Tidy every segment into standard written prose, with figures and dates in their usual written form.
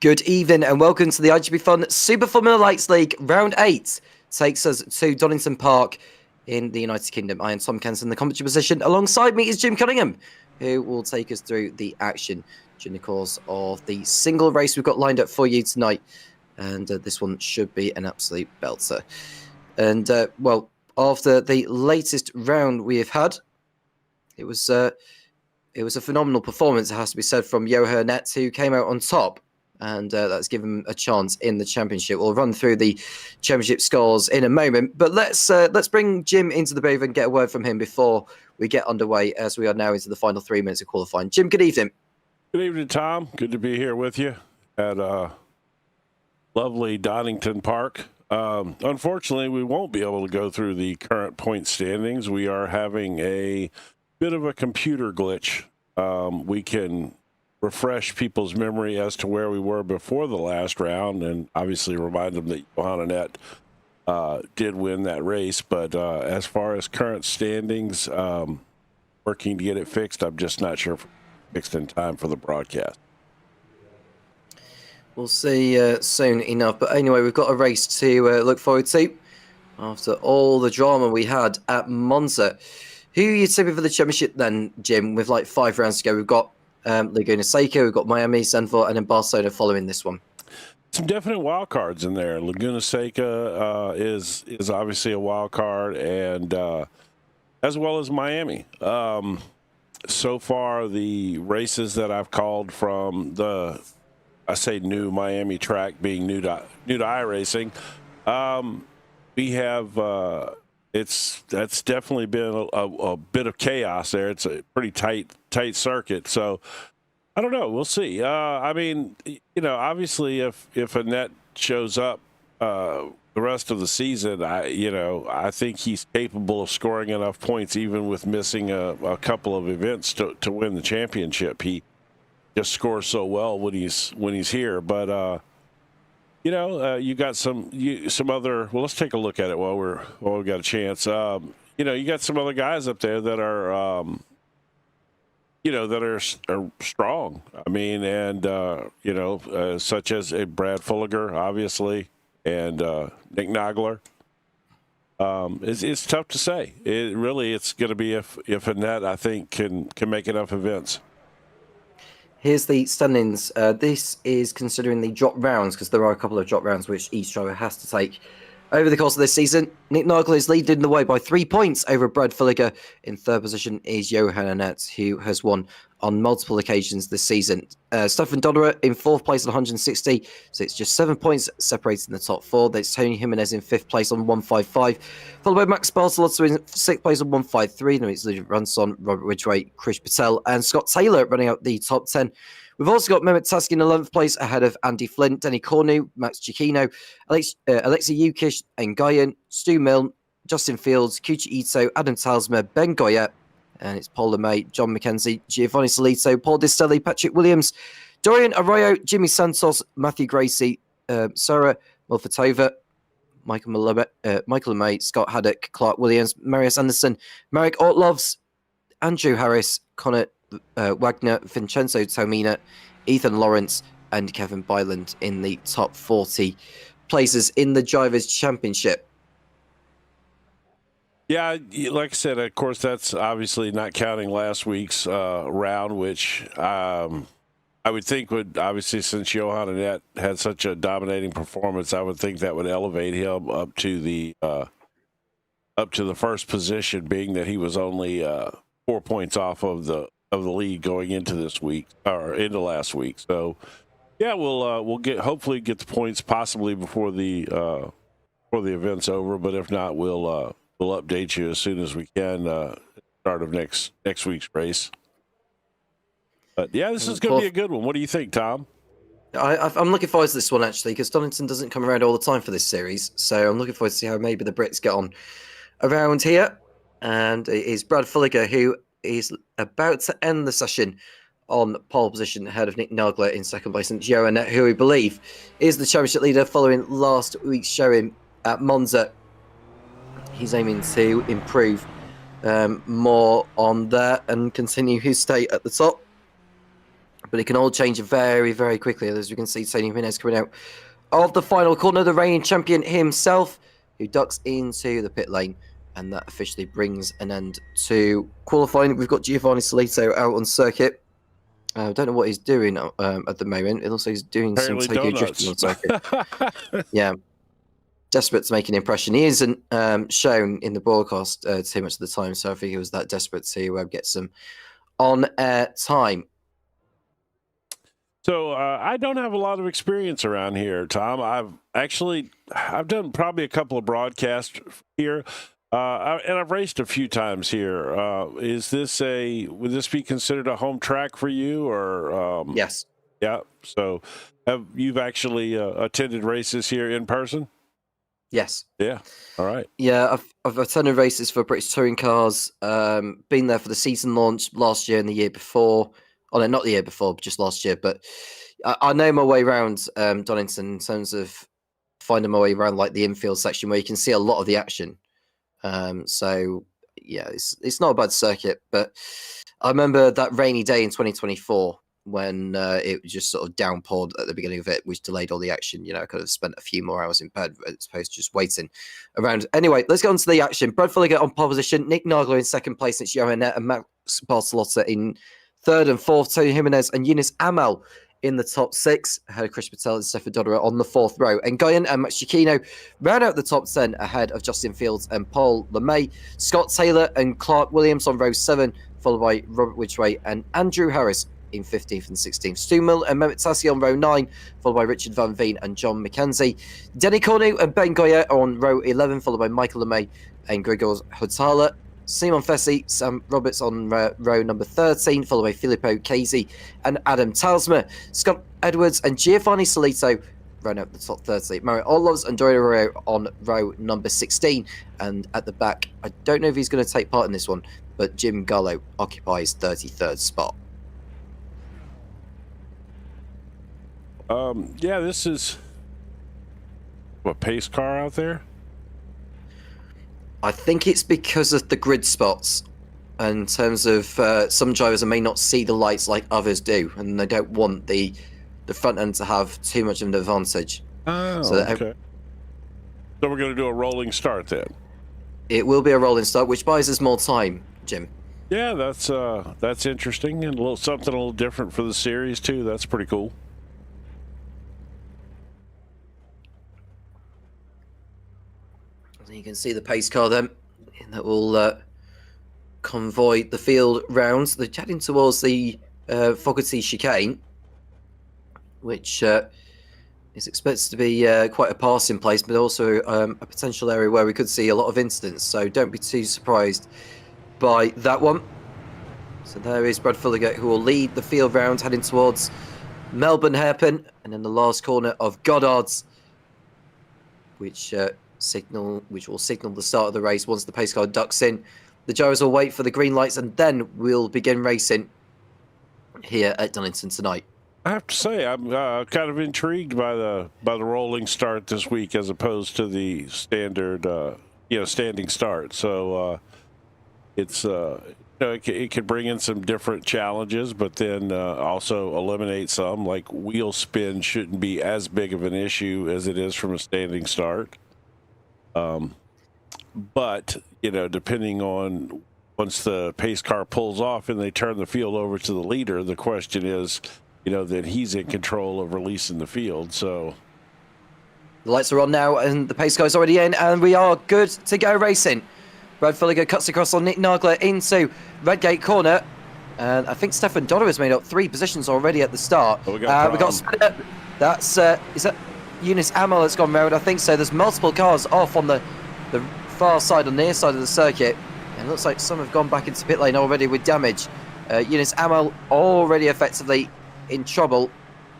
Good evening and welcome to the iGPFun Super Formula Lights League Round 8. Takes us to Donington Park in the United Kingdom. I am Tom Kenson, the commentary position. Alongside me is Jim Cunningham, who will take us through the action during the course of the single race we've got lined up for you tonight. And this one should be an absolute belter. And, well, after the latest round we have had, it was a phenomenal performance, it has to be said, from Johan Net, who came out on top. And that's given him a chance in the championship. We'll run through the championship scores in a moment, but let's bring Jim into the booth and get a word from him before we get underway, as we are now into the final 3 minutes of qualifying. Jim, good evening. Good evening, Tom. Good to be here with you at lovely Donington Park. Unfortunately, we won't be able to go through the current point standings. We are having a bit of a computer glitch. We can refresh people's memory as to where we were before the last round, and obviously remind them that Johan Net did win that race. But as far as current standings, working to get it fixed. I'm just not sure if it's fixed in time for the broadcast. We'll see soon enough. But anyway, we've got a race to look forward to after all the drama we had at Monza. Who are you tipping for the championship then, Jim? With like 5 rounds to go, we've got Laguna Seca, we've got Miami, Sanford, and then Barcelona following this one. Some definite wild cards in there. Laguna Seca is obviously a wild card, and as well as Miami. So far, the races that I've called from the, I say new Miami track, being new to iRacing, we have that's definitely been a bit of chaos there. It's a pretty tight circuit. So I don't know. We'll see. I mean, you know, obviously if Annette shows up the rest of the season, I think he's capable of scoring enough points, even with missing a couple of events to win the championship. He just scores so well when he's here. But you got some other. Well, let's take a look at it while we got a chance. You got some other guys up there that are, that are strong. I mean, and such as Brad Fulliger, obviously, and Nick Nagler. It's tough to say. It's going to be if Annette, I think, can make enough events. Here's the standings. This is considering the drop rounds, because there are a couple of drop rounds which each driver has to take over the course of this season. Nick Nagler is leading the way by 3 points over Brad Fulliger. In third position is Johan Annette, who has won on multiple occasions this season. Stefan Donnerer in 4th place on 160, so it's just 7 points separating the top 4. There's Tony Jimenez in 5th place on 155, followed by Max Bartolotto in 6th place on 153. Now it's Ludwig Ranson, Robert Ridgway, Krish Patel, and Scott Taylor running out the top 10. We've also got Mehmet Taski in 11th place ahead of Andy Flint, Denny Cornu, Max Cicchino, Alexei Yukish, Nguyen, Stu Milne, Justin Fields, Kuchi Ito, Adam Talsma, Ben Goya, and it's Paul LeMay, John McKenzie, Giovanni Solito, Paul Distelli, Patrick Williams, Dorian Arroyo, Jimmy Santos, Matthew Gracie, Sarah Mulfatova, Michael LeMay, Scott Haddock, Clark Williams, Marius Anderson, Marek Ortlovs, Andrew Harris, Connor Wagner, Vincenzo Tomina, Ethan Lawrence, and Kevin Byland in the top 40 places in the Drivers' Championship. Yeah, like I said, of course, that's obviously not counting last week's round, which I would think would, obviously, since Johan Annette had such a dominating performance, I would think that would elevate him up to the first position, being that he was only 4 points off of the lead going into this week, or into last week. So yeah, we'll hopefully get the points possibly before the event's over, but if not, we'll update you as soon as we can start of next week's race. But yeah, this is going to be a good one. What do you think, Tom? I'm looking forward to this one, actually, because Donington doesn't come around all the time for this series, so I'm looking forward to see how maybe the Brits get on around here. And it is Brad Fulliger, who is about to end the session on pole position ahead of Nick Nagler in 2nd place, and Johan Annette, who we believe is the championship leader following last week's showing at Monza. He's aiming to improve more on that and continue his stay at the top. But it can all change very, very quickly. As we can see, Tony Jimenez coming out of the final corner, the reigning champion himself, who ducks into the pit lane. And that officially brings an end to qualifying. We've got Giovanni Solito out on circuit. I don't know what he's doing at the moment. It looks like he's doing Apparently some Tokyo drifting on circuit. Yeah. Desperate to make an impression. He isn't shown in the broadcast too much of the time, so I think he was that desperate to get some on-air time. So I don't have a lot of experience around here, Tom. I've done probably a couple of broadcasts here, and I've raced a few times here. Would this be considered a home track for you, or? Yes. Yeah. So you've actually attended races here in person? Yes. Yeah. All right. Yeah, I've attended races for British touring cars. Been there for the season launch last year and the year before. Oh, no, not the year before, but just last year. But I know my way around Donington in terms of finding my way around like the infield section where you can see a lot of the action. So yeah, it's not a bad circuit. But I remember that rainy day in 2024 when it just sort of downpoured at the beginning of it, which delayed all the action. You know, I could have spent a few more hours in bed as opposed to just waiting around. Anyway, let's get on to the action. Brad Fulliger on pole position, Nick Nagler in second place, it's Johan and Max Bartolotta in third and fourth, Tony Jimenez and Yunus Amal in the top six, ahead of Chris Patel and Stefan Dodera on the fourth row. And Goyen and Max Chiquino round out the top 10 ahead of Justin Fields and Paul LeMay. Scott Taylor and Clark Williams on row 7, followed by Robert Widgway and Andrew Harris in 15th and 16th. Stu Mill and Mehmet Tassi on row 9, followed by Richard Van Veen and John McKenzie. Denny Cornu and Ben Goya on row 11, followed by Michael LeMay and Gregor Hotala. Simon Fessy, Sam Roberts on row number 13, followed by Filippo Casey and Adam Talsma. Scott Edwards and Giovanni Solito round up the top 30. Mario Orlovs and Dorio on row number 16. And at the back, I don't know if he's going to take part in this one, but Jim Gallo occupies 33rd spot. Yeah, this is a pace car out there. I think it's because of the grid spots in terms of some drivers may not see the lights like others do, and they don't want the front end to have too much of an advantage. Oh, so okay. So we're going to do a rolling start then. It will be a rolling start, which buys us more time, Jim. Yeah, that's interesting and something a little different for the series too. That's pretty cool. You can see the pace car then that will convoy the field rounds. They're heading towards the Fogarty chicane, which is expected to be quite a passing place, but also a potential area where we could see a lot of incidents. So don't be too surprised by that one. So there is Brad Fulliger, who will lead the field round heading towards Melbourne Hairpin, and in the last corner of Goddard's, which will signal the start of the race. Once the pace car ducks in, the drivers will wait for the green lights, and then we'll begin racing here at Donington tonight. I have to say, I'm kind of intrigued by the rolling start this week as opposed to the standard, standing start. So it's it could bring in some different challenges, but then also eliminate some. Like wheel spin shouldn't be as big of an issue as it is from a standing start. But depending on once the pace car pulls off and they turn the field over to the leader, the question is, that he's in control of releasing the field. So the lights are on now, and the pace car is already in, and we are good to go racing. Brad Fulliger cuts across on Nick Nagler into Redgate corner, and I think Stefan Dodder has made up 3 positions already at the start. Oh, we got Spinner. That's is that Yunus Amal that's gone round? I think so. There's multiple cars off on the far side, on the near side of the circuit, and it looks like some have gone back into pit lane already with damage. Yunus Amal already effectively in trouble,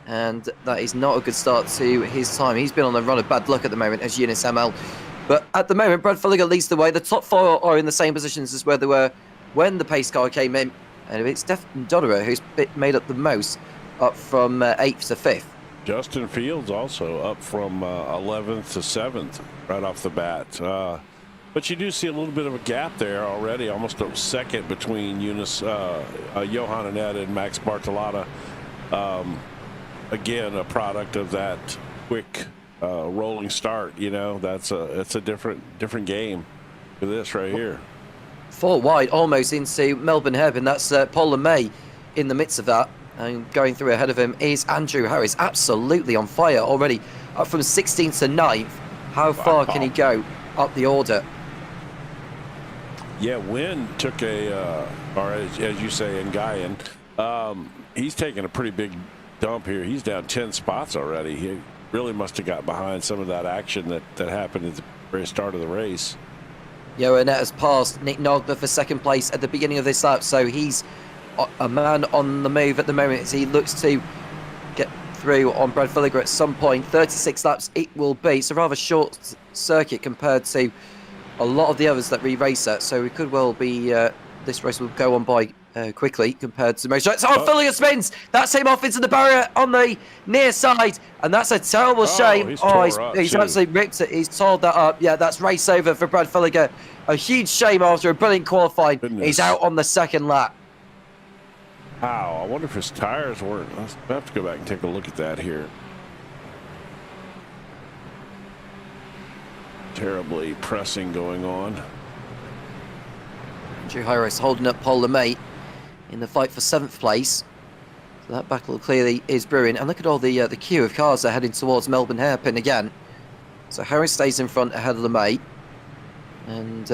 and that is not a good start to his time. He's been on a run of bad luck at the moment as Yunus Amal. But at the moment, Brad Fulliger leads the way. The top 4 are in the same positions as where they were when the pace car came in, and it's Stefan Dodera who's made up the most, up from 8th to 5th. Justin Fields also up from 11th to 7th right off the bat. But you do see a little bit of a gap there already, almost a second between Johan Annette and Max Bartolotta. Again, a product of that quick rolling start. It's a different game for this right here. 4 wide, almost into Melbourne Hairpin. That's Paul LeMay in the midst of that. And going through ahead of him is Andrew Harris, absolutely on fire already, up from 16th to 9th. How far can he go up the order? Yeah, Wynn took or as you say, Nguyen, he's taking a pretty big dump here. He's down 10 spots already. He really must have got behind some of that action that happened at the very start of the race. Ewan has passed Nick Nogler for second place at the beginning of this lap, so he's a man on the move at the moment as he looks to get through on Brad Villiger at some point. 36 laps it will be. It's a rather short circuit compared to a lot of the others that we race at, so it could well be this race will go on by quickly compared to most races. Villiger spins! That's him off into the barrier on the near side, and that's a terrible shame. He's absolutely ripped it. He's torn that up. Yeah, that's race over for Brad Villiger. A huge shame after a brilliant qualifying. Goodness. He's out on the second lap. Wow, I wonder if his tires weren't. I'll have to go back and take a look at that here. Terribly pressing going on. Andrew Harris holding up Paul LeMay in the fight for 7th place. So that battle clearly is brewing. And look at all the queue of cars that are heading towards Melbourne Hairpin again. So Harris stays in front ahead of LeMay. And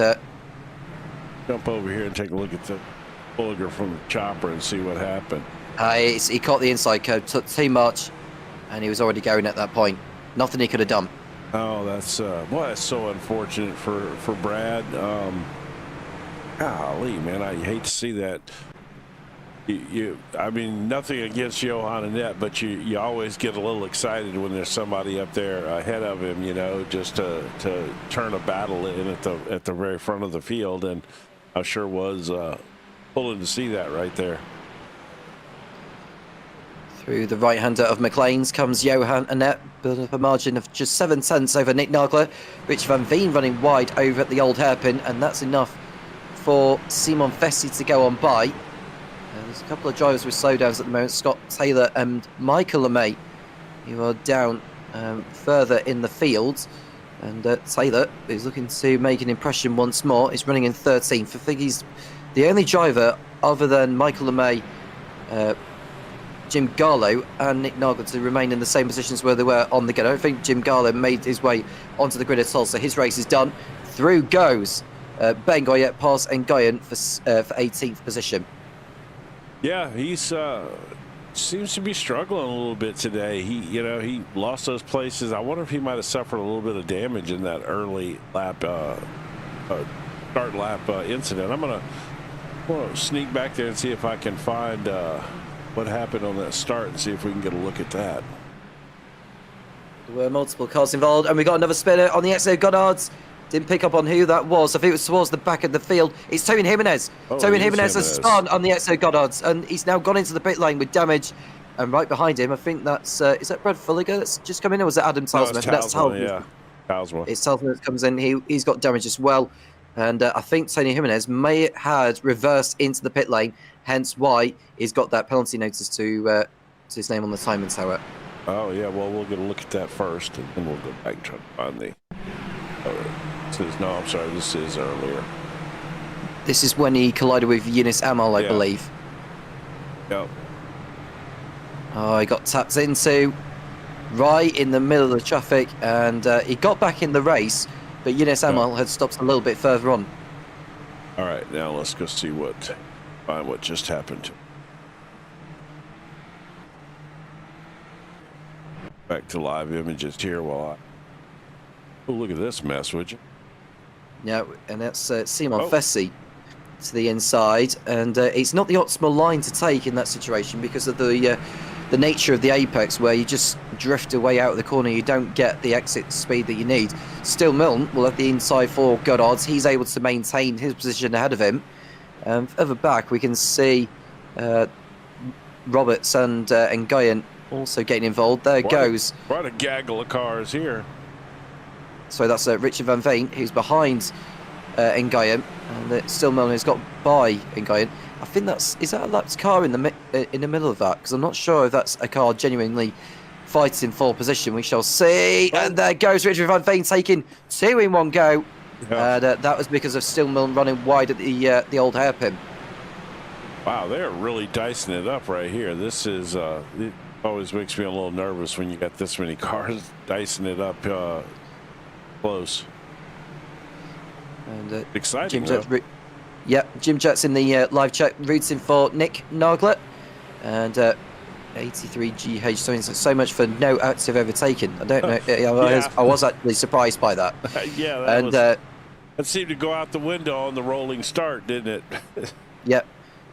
jump over here and take a look at the Bulger from the chopper and see what happened. He caught the inside curve, took too much, and he was already going at that point. Nothing he could have done. Oh, that's that's so unfortunate for Brad. Golly, man, I hate to see that. I mean, nothing against Johan Annette, but you always get a little excited when there's somebody up there ahead of him, just to turn a battle in at the very front of the field, and I sure was pulling to see that right there. Through the right-hander of McLean's comes Johan Annette, building up a margin of just 7 tenths over Nick Nagler. Rich Van Veen running wide over at the old hairpin, and that's enough for Simon Fessi to go on by. There's a couple of drivers with slowdowns at the moment, Scott Taylor and Michael LeMay, who are down further in the field. And Taylor is looking to make an impression once more. He's running in 13th. I think he's the only driver other than Michael LeMay, Jim Garlow and Nick Nagler to remain in the same positions where they were on the grid. I don't think Jim Garlow made his way onto the grid at all, so his race is done. Through goes Ben Goyette past Nguyen for 18th position. Yeah, he's seems to be struggling a little bit today. He lost those places. I wonder if he might have suffered a little bit of damage in that early lap start lap incident. I'm gonna sneak back there and see if I can find what happened on that start and see if we can get a look at that. There were multiple cars involved, and we got another spinner on the XO Goddard's. Didn't pick up on who that was. I think it was towards the back of the field. It's Tony Jimenez. Tony Jimenez has spun on the XO Goddard's, and he's now gone into the pit lane with damage. And right behind him, I think that's is that Brad Villiger that's just come in, or was it Adam Talsman? No, that's Talsman, yeah. Talsman. It's Talsman that comes in. He's got damage as well. And I think Tony Jimenez may have reversed into the pit lane, hence why he's got that penalty notice to his name on the timing tower. Oh, yeah, well, we'll get a look at that first, and then we'll go back and try to find the... no, I'm sorry, this is earlier. This is when he collided with Yunus Amal, I believe. Yep. Oh, he got tapped into right in the middle of the traffic, and he got back in the race, but Yunus Amal had stopped a little bit further on. All right, now let's go see find what just happened. Back to live images here while oh, look at this mess, would you? Yeah, and that's Simon Fessi to the inside, and it's not the optimal line to take in that situation because of the nature of the apex, where you just drift away out of the corner. You don't get the exit speed that you need. Still, Milton will have the inside for Goddard's. He's able to maintain his position ahead of him. Further back, we can see Roberts and Nguyen also getting involved. There goes. Quite a gaggle of cars here. So that's Richard Van Veen, who's behind Nguyen, and still Milner has got by Nguyen. I think is that a lapped car in the middle of that? Because I'm not sure if that's a car genuinely fighting for position. We shall see. Oh. And there goes Richard Van Veen taking 2 in one go. Yeah. And that was because of Stillman running wide at the old hairpin. Wow, they're really dicing it up right here. This is it always makes me a little nervous when you got this many cars dicing it up close. And exciting. Jim Jett's in the live chat rooting for Nick Nagler. And 83GH so much for no active overtaking. I don't know. Yeah. I was actually surprised by that. Yeah, that seemed to go out the window on the rolling start, didn't it? Yep.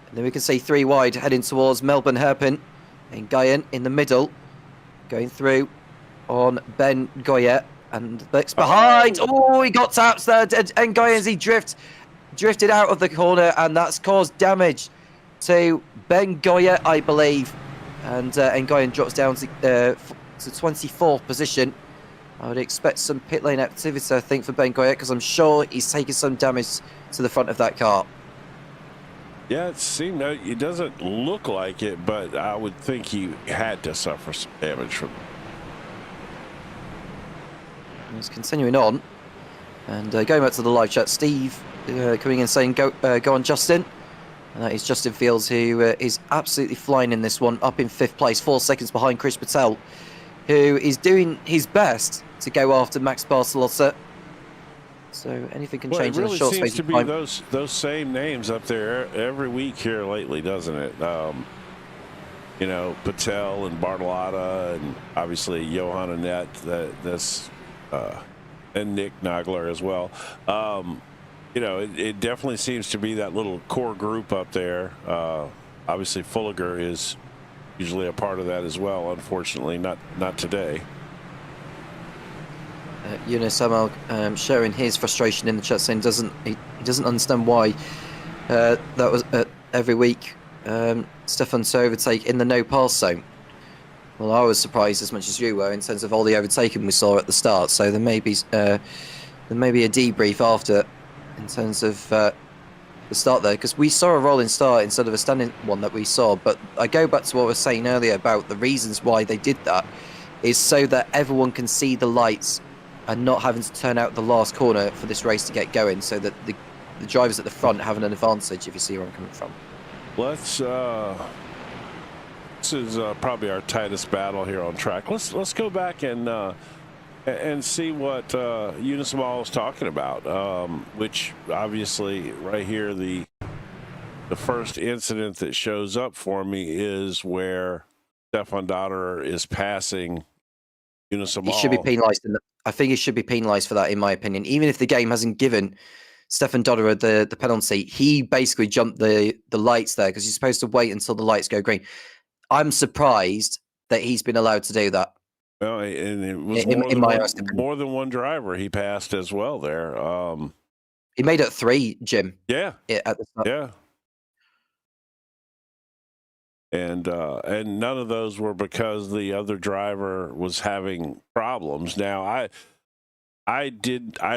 And then we can see 3 wide heading towards Melbourne Hairpin. And Guyan in the middle, going through on Ben Goyet. And Beck's behind. Oh, he got taps there. And Guyan's drifted out of the corner, and that's caused damage to Ben Goyet, I believe. And Nguyen drops down to 24th position. I would expect some pit lane activity, I think, for Ben Goyet, because I'm sure he's taken some damage to the front of that car. Yeah, it doesn't look like it, but I would think he had to suffer some damage from it. He's continuing on. And going back to the live chat, Steve coming in saying, go on, Justin. And that is Justin Fields, who is absolutely flying in this one, up in 5th place, 4 seconds behind Chris Patel, who is doing his best to go after Max Barcelotta. So anything can change in a short space of time. It really seems to be those same names up there every week here lately, doesn't it? You know, Patel and Bartolotta, and obviously Johan Annette, and Nick Nagler as well. You know, it definitely seems to be that little core group up there. Obviously, Fulliger is usually a part of that as well. Unfortunately, not today. Yunus Amal sharing his frustration in the chat, saying he doesn't understand why that was every week Stefan to overtake in the no pass zone. Well, I was surprised as much as you were in terms of all the overtaking we saw at the start. So there may be a debrief after, in terms of the start there, because we saw a rolling start instead of a standing one that we saw. But I go back to what I was saying earlier about the reasons why they did that is so that everyone can see the lights and not having to turn out the last corner for this race to get going, so that the drivers at the front have an advantage, if you see where I'm coming from. This is probably our tightest battle here on track. Let's go back and see what Unisamal is talking about, which obviously right here the first incident that shows up for me is where Stefan Dotterer is passing Unisamal. He should be penalised. I think he should be penalised for that, in my opinion. Even if the game hasn't given Stefan Dotterer the penalty, he basically jumped the lights there because he's supposed to wait until the lights go green. I'm surprised that he's been allowed to do that. Well, and it was more than one driver he passed as well there. He made it 3, Jim. Yeah. At the start. Yeah. And none of those were because the other driver was having problems. Now, I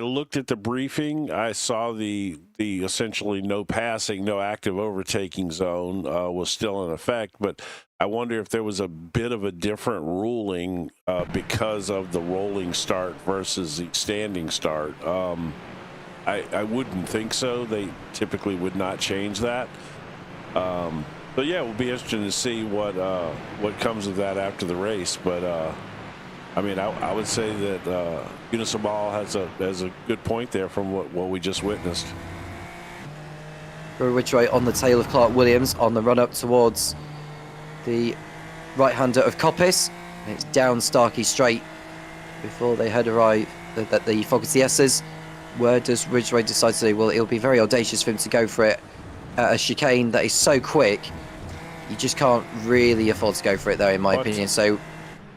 looked at the briefing. I saw the essentially no passing, no active overtaking zone was still in effect, but I wonder if there was a bit of a different ruling because of the rolling start versus the standing start. I wouldn't think so. They typically would not change that. But yeah, it will be interesting to see what comes of that after the race. But I mean, I would say that Unisamal has a good point there from what we just witnessed. Which way on the tail of Clark Williams on the run up towards the right-hander of Coppice. It's down Starkey Straight before they had arrived at the Fogarty S's. Where does Ridgeway decide to do? Well, it'll be very audacious for him to go for it at a chicane that is so quick. You just can't really afford to go for it there, in my opinion. So,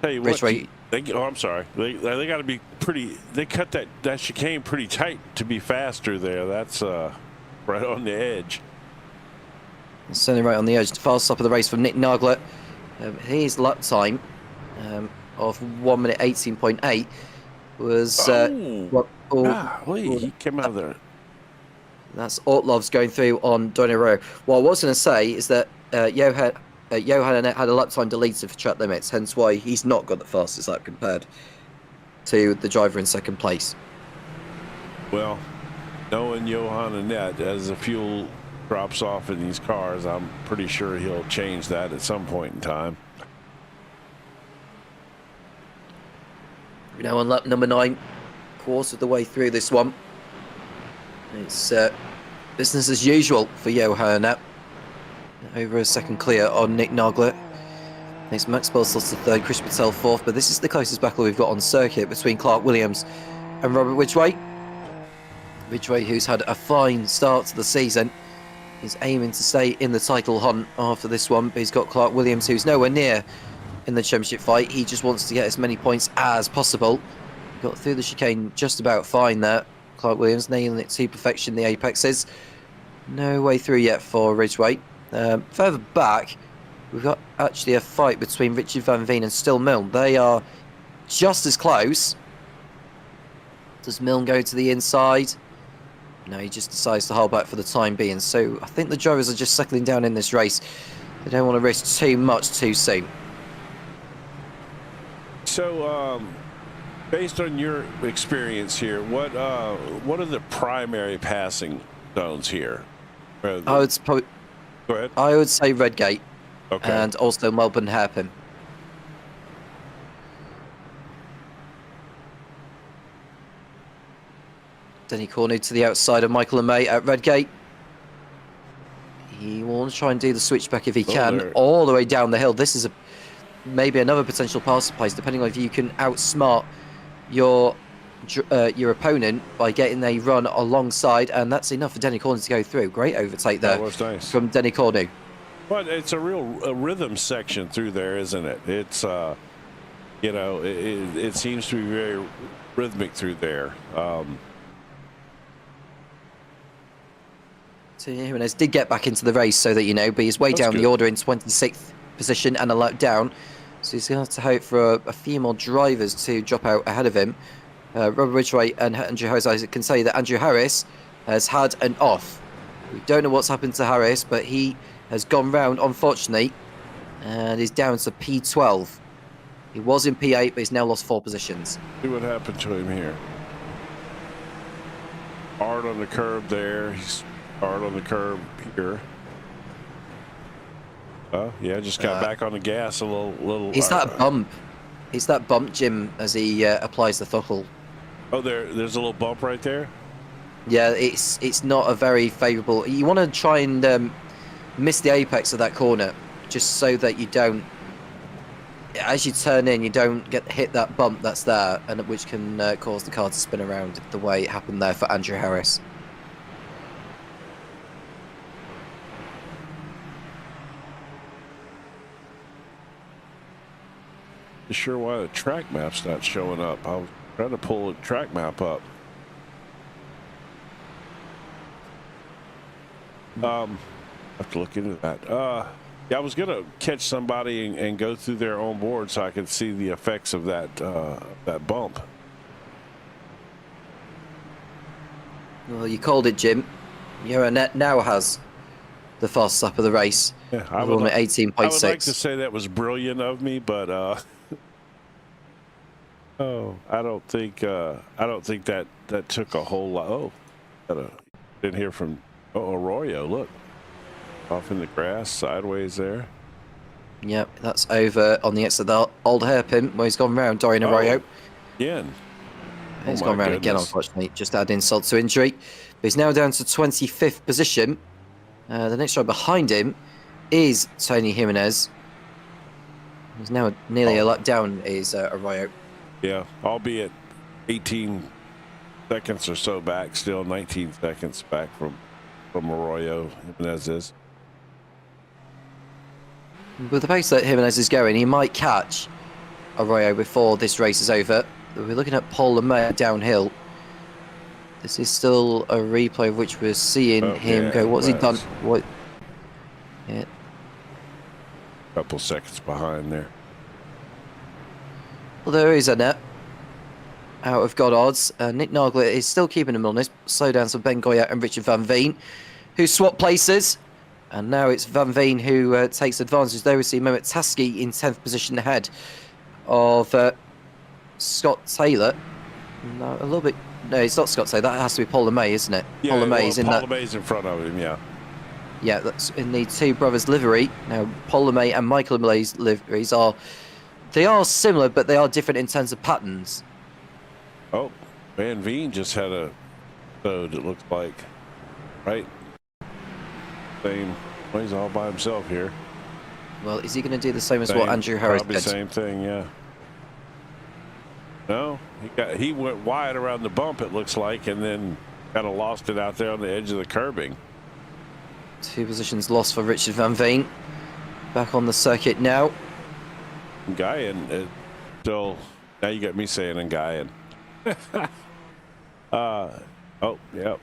hey, Ridgeway. I'm sorry. They got to be pretty. They cut that chicane pretty tight to be faster there. That's right on the edge. Certainly right on the edge. The fast stop of the race from Nick Nagler. His lap time of 1 minute 18.8 was. He came out of there. That's Ortlov's going through on Donero. What I was going to say is that Johan Annette had a lap time deleted for track limits, hence why he's not got the fastest lap compared to the driver in second place. Well, knowing Johan Annette, as the fuel drops off in these cars, I'm pretty sure he'll change that at some point in time. We're now on lap number 9, quarter of the way through this one. It's business as usual for Johan Annette. Over a second clear on Nick Nagler. It's Max Belsels the third, Chris Patel fourth, but this is the closest battle we've got on circuit between Clark Williams and Robert Ridgway. Ridgway, who's had a fine start to the season, is aiming to stay in the title hunt after this one, but he's got Clark Williams, who's nowhere near in the championship fight. He just wants to get as many points as possible. Got through the chicane just about fine there. Clark Williams nailing it to perfection, the apexes. No way through yet for Ridgway. Further back, we've got actually a fight between Richard Van Veen and Still Milne. They are just as close. Does Milne go to the inside? No, he just decides to hold back for the time being. So I think the drivers are just settling down in this race. They don't want to risk too much too soon. So, based on your experience here, what are the primary passing zones here? I would probably... Go ahead. I would say Redgate, okay, and also Melbourne Hairpin. Denny Cornu to the outside of Michael and May at Redgate. He wants to try and do the switchback if he can, all the way down the hill. This is maybe another potential passing place, depending on if you can outsmart your opponent by getting a run alongside, and that's enough for Denny Cornu to go through. Great overtake there. That was nice from Denny Cornu. But it's a real rhythm section through there, isn't it? It's you know, it seems to be very rhythmic through there. So Jimenez did get back into the race, so that you know, but he's way down the order in 26th position and a lap down. So he's going to have to hope for a few more drivers to drop out ahead of him. Robert Ridgway and Andrew Harris, I can say that Andrew Harris has had an off. We don't know what's happened to Harris, but he has gone round, unfortunately, and is down to P12. He was in P8, but he's now lost 4 positions. See what happened to him here. Hard on the curb there. He's hard on the curb here. Oh, yeah, just got back on the gas a little. It's that bump. It's that bump, Jim, as he applies the throttle. Oh, there's a little bump right there? Yeah, it's not a very favourable... You want to try and miss the apex of that corner, just so that you don't... As you turn in, you don't hit that bump that's there, and which can cause the car to spin around the way it happened there for Andrew Harris. Not sure why the track map's not showing up. I was trying to pull the track map up. I have to look into that. Yeah, I was gonna catch somebody and go through their own board so I could see the effects of that that bump. Well, you called it, Jim. Johan now has the fastest lap of the race. Yeah, I would like 18.6. I would like to say that was brilliant of me, but oh, I don't think that took a whole lot. Oh, didn't hear from Arroyo. Look, off in the grass, sideways there. Yep, that's over on the exit of the old hairpin where he's gone round Dorian Arroyo. Again. He's gone round again, unfortunately. Just add insult to injury. But he's now down to 25th position. The next driver behind him is Tony Jimenez. He's now nearly a lap down, is Arroyo. Yeah, albeit 18 seconds or so back, still 19 seconds back from Arroyo. Jimenez is. With the pace that Jimenez is going, he might catch Arroyo before this race is over. We're looking at Paul Lemay downhill. This is still a replay of which we're seeing him go. What's he done? What? Yeah. Couple seconds behind there. Well, there is Annette. out of Goddard's. Nick Nagler is still keeping him on this. Slowdowns for Ben Goya and Richard Van Veen, who swap places. And now it's Van Veen who takes advantage. There we see Mehmet Taski in 10th position ahead of Scott Taylor. No, a little bit. No, it's not Scott Taylor. That has to be Paul LeMay, isn't it? Yeah, Paul LeMay is in that. Paul LeMay's in front of him, yeah. Yeah, that's in the two brothers livery. Now, Paul LeMay and Michael LeMay's liveries are similar, but they are different in terms of patterns. Oh, Van Veen just had a episode, it looks like, right? Same. Well, he's all by himself here. Well, is he going to do the same as what Andrew Harris probably did? Same thing, yeah. No, he went wide around the bump, it looks like, and then kind of lost it out there on the edge of the curbing. 2 positions lost for Richard Van Veen. Back on the circuit now. Guyan, still, now you got me saying Guyan. Oh, yeah.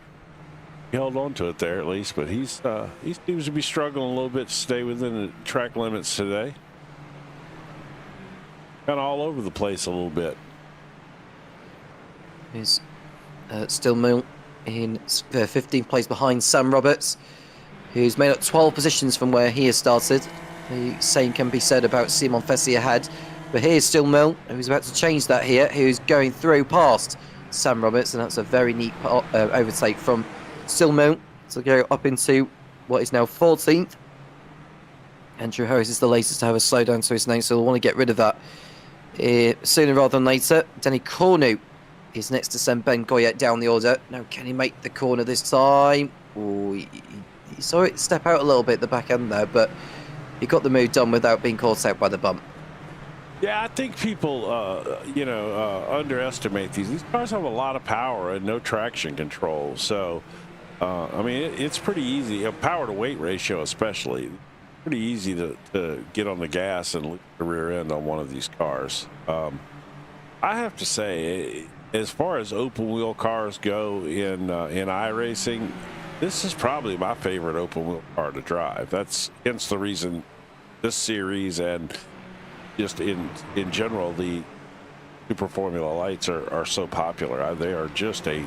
He held on to it there at least, but he seems to be struggling a little bit to stay within the track limits today. Kind of all over the place a little bit. He's still Mill in 15th place behind Sam Roberts, who's made up 12 positions from where he has started. The same can be said about Simon Fessy ahead. But here's still Mill, who's about to change that here, who's going through past Sam Roberts, and that's a very neat overtake from Still Mill to go up into what is now 14th. Andrew Harris is the latest to have a slowdown to his name, so we'll want to get rid of that sooner rather than later. Denny Cornu is next to send Ben Goyette down the order. Now, can he make the corner this time? Ooh, he saw it step out a little bit at the back end there, but he got the move done without being caught out by the bump. Yeah, I think people, underestimate these. These cars have a lot of power and no traction control. So, I mean, it's pretty easy. Power to weight ratio, especially, pretty easy to get on the gas and look at the rear end on one of these cars. I have to say, as far as open wheel cars go in iRacing, this is probably my favorite open wheel car to drive. That's hence the reason this series and just in general the Super Formula Lights are so popular. They are just a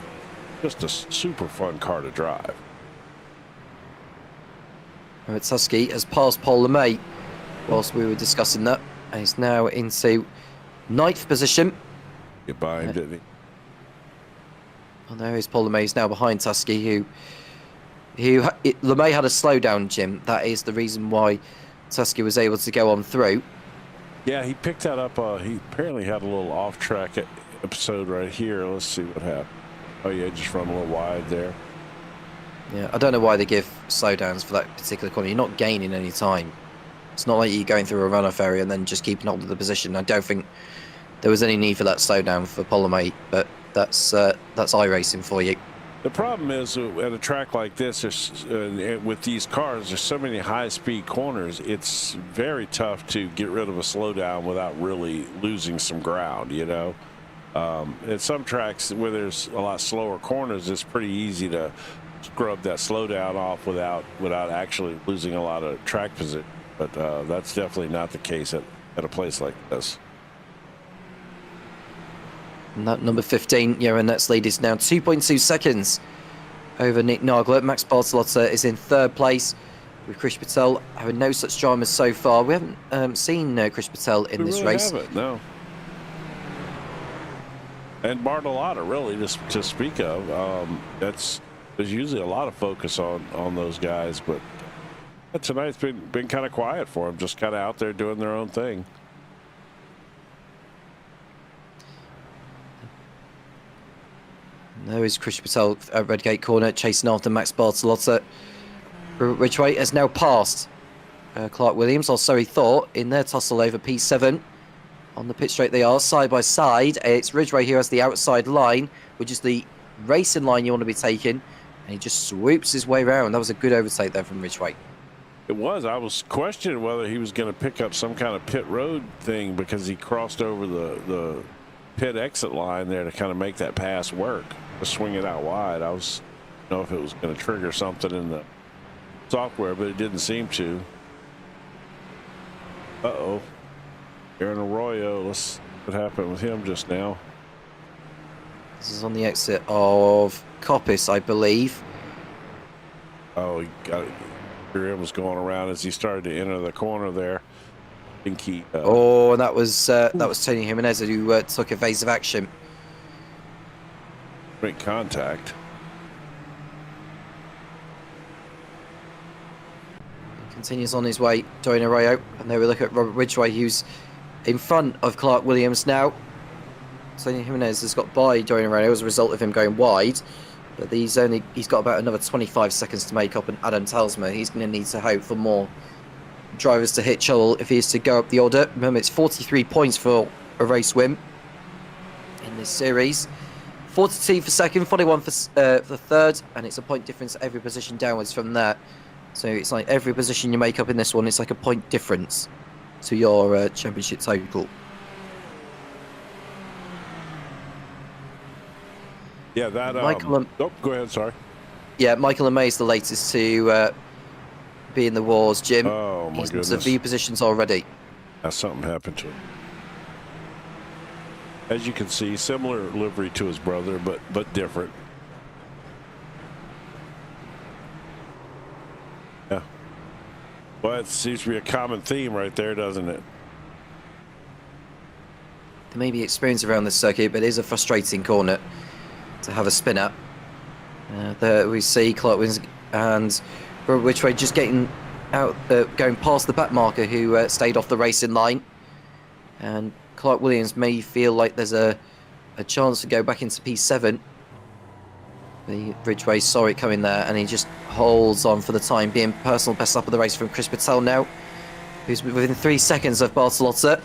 super fun car to drive. Tusky has passed Paul LeMay whilst we were discussing that, and he's now into 9th position. Get by him, didn't he? Well, there is Paul LeMay. He's now behind Tusky, who LeMay had a slowdown, Jim. That is the reason why Tusky was able to go on through. Yeah, he picked that up. He apparently had a little off-track episode right here. Let's see what happened. Oh, yeah, just run a little wide there. Yeah, I don't know why they give slowdowns for that particular corner. You're not gaining any time. It's not like you're going through a runoff area and then just keeping hold of the position. I don't think there was any need for that slowdown for Paul LeMay, but that's iRacing for you. The problem is at a track like this, with these cars, there's so many high-speed corners. It's very tough to get rid of a slowdown without really losing some ground. You know, at some tracks where there's a lot slower corners, it's pretty easy to scrub that slowdown off without actually losing a lot of track position. But that's definitely not the case at a place like this. And that number 15, Net's lead is now 2.2 seconds over Nick Nagler. Max Bartolotta is in 3rd place with Krish Patel having no such dramas so far. We haven't seen Krish Patel in this race. Haven't, no. And Bartolotta, really, to speak of. There's usually a lot of focus on those guys, but tonight's been kind of quiet for them, just kind of out there doing their own thing. There is Krish Patel at Redgate Corner chasing after Max Bartolotta. Ridgway has now passed Clark Williams, or so he thought, in their tussle over P7. On the pit straight they are, side by side. It's Ridgway here as the outside line, which is the racing line you want to be taking. And he just swoops his way around. That was a good overtake there from Ridgway. It was. I was questioning whether he was going to pick up some kind of pit road thing because he crossed over the pit exit line there to kind of make that pass work, to swing it out wide. I was know if it was going to trigger something in the software, but it didn't seem to. Uh-oh. Aaron Arroyo, let's see what happened with him just now. This is on the exit of Coppice, I believe. Oh, he got it. Rear end was going around as he started to enter the corner there. I think he. Oh, and that was Tony Jimenez who took evasive action. Great contact. Continues on his way, Dorian Arroyo, and there we look at Robert Ridgway, who's in front of Clark Williams now. Tony Jimenez has got by Dorian Arroyo as a result of him going wide, but he's got about another 25 seconds to make up, and Adam tells me he's going to need to hope for more drivers to hit trouble if he is to go up the order. Remember, it's 43 points for a race win in this series. 42 for second, 41 for third, and it's a point difference every position downwards from there. So it's like every position you make up in this one, it's like a point difference to your championship total. Yeah, that. Michael, oh, go ahead. Sorry. Yeah, Michael LeMay is the latest to be in the wars, Jim. Oh my goodness! He's V positions already. Something happened to him. As you can see, similar livery to his brother, but different. Yeah. Well, it seems to be a common theme right there, doesn't it? There may be experience around this circuit, but it is a frustrating corner to have a spin at. There we see Clark Williams and Robert Ridgway just getting out, going past the back marker who stayed off the racing line. And Clark Williams may feel like there's a chance to go back into P7. The Ridgway saw it coming there, and he just holds on for the time being. Personal best lap of the race from Chris Patel now, who's within 3 seconds of Bartolotta.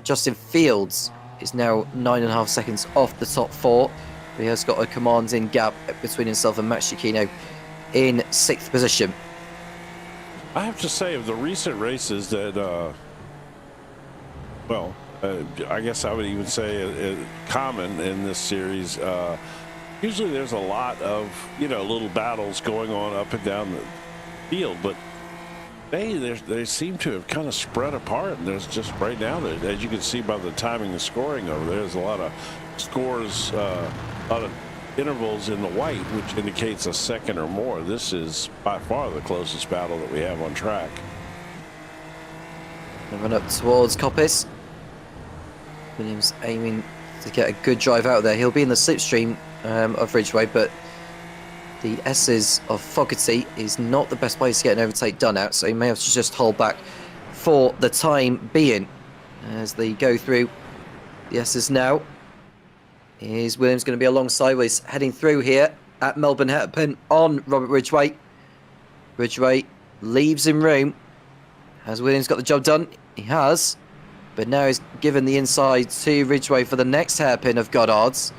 Justin Fields is now 9.5 seconds off the top four. He has got a commanding gap between himself and Max Chiquino in 6th position. I have to say, of the recent races that, I guess I would even say common in this series, usually there's a lot of, little battles going on up and down the field, but they seem to have kind of spread apart, and there's just right now, as you can see by the timing and scoring over there's a lot of scores, a lot of intervals in the white, which indicates a second or more. This is by far the closest battle that we have on track. They run up towards Coppice. Williams aiming to get a good drive out there. He'll be in the slipstream of Ridgway, but the S's of Fogarty is not the best place to get an overtake done at, so he may have to just hold back for the time being. As they go through the S's now, is Williams going to be alongside? He's heading through here at Melbourne Hairpin on Robert Ridgway. Ridgway leaves in room. Has Williams got the job done? He has. But now he's given the inside to Ridgway for the next hairpin of Goddard's.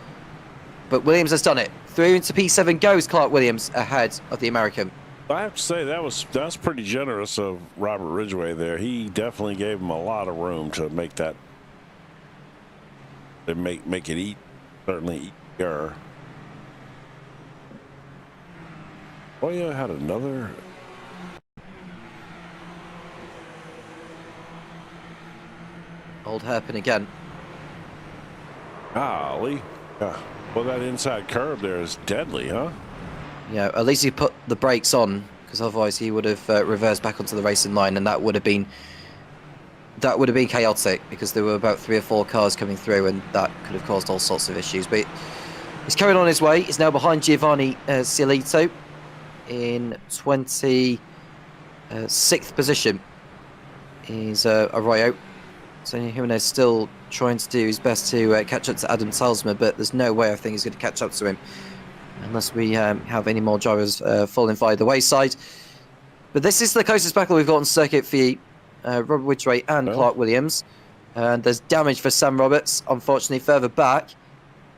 But Williams has done it. Through into P7 goes Clark Williams ahead of the American. I have to say that's pretty generous of Robert Ridgway there. He definitely gave him a lot of room to make that, to make it certainly easier. Oh yeah, had another. Old hairpin again. Golly. Yeah. Well, that inside curve there is deadly, huh? Yeah, at least he put the brakes on, because otherwise he would have reversed back onto the racing line, and that would have been chaotic, because there were about 3 or 4 cars coming through, and that could have caused all sorts of issues. But he's carrying on his way. He's now behind Giovanni Cialito in 26th position. Is Arroyo. So Jimenez still trying to do his best to catch up to Adam Talsma, but there's no way I think he's going to catch up to him unless we have any more drivers falling via the wayside. But this is the closest battle we've got on circuit for Robert Ridgway and Clark Williams. And there's damage for Sam Roberts, unfortunately, further back.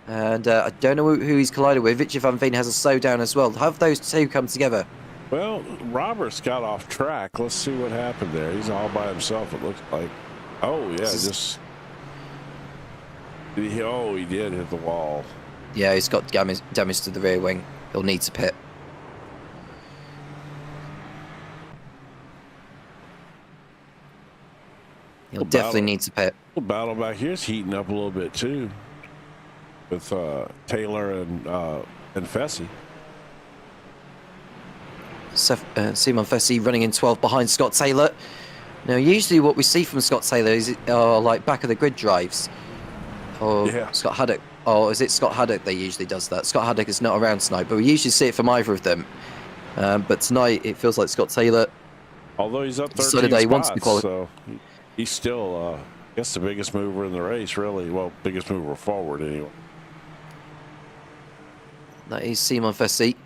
And I don't know who he's collided with. Richard Van Veen has a slowdown as well. Have those two come together? Well, Roberts got off track. Let's see what happened there. He's all by himself, it looks like. Oh, yeah, he did hit the wall. Yeah, he's got damage to the rear wing. He'll need to pit. He'll definitely need to pit. The battle back here is heating up a little bit, too. with Taylor and Fessy. Simon Fessy running in 12th behind Scott Taylor. Now, usually what we see from Scott Taylor is like back of the grid drives. Or Scott Haddock. Or is it Scott Haddock that usually does that? Scott Haddock is not around tonight, but we usually see it from either of them. But tonight, it feels like Scott Taylor... Although he's up 13 spots, so he's still, I guess, the biggest mover in the race, really. Well, biggest mover forward, anyway. That is Simon Fessy.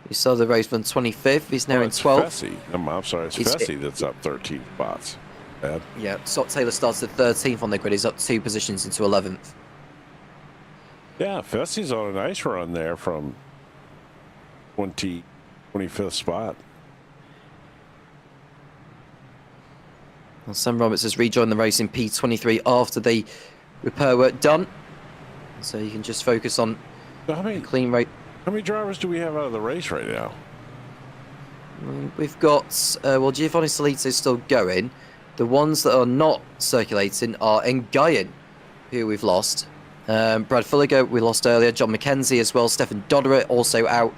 We saw the race from 25th. He's now in 12th. Fessy. I'm sorry, it's Fessy that's up 13 spots. Bad. Yeah, Scott Taylor starts at 13th on the grid. He's up 2 positions into 11th. Yeah, Fessy's on a nice run there from 25th spot. Well, Sam Roberts has rejoined the race in P23 after the repair work done. So you can just focus on a clean rate. How many drivers do we have out of the race right now? We've got, well, Giovanni Solito is still going. The ones that are not circulating are Nguyen, who we've lost. Brad Fulliger, we lost earlier. John McKenzie as well. Stefan Dodderer also out.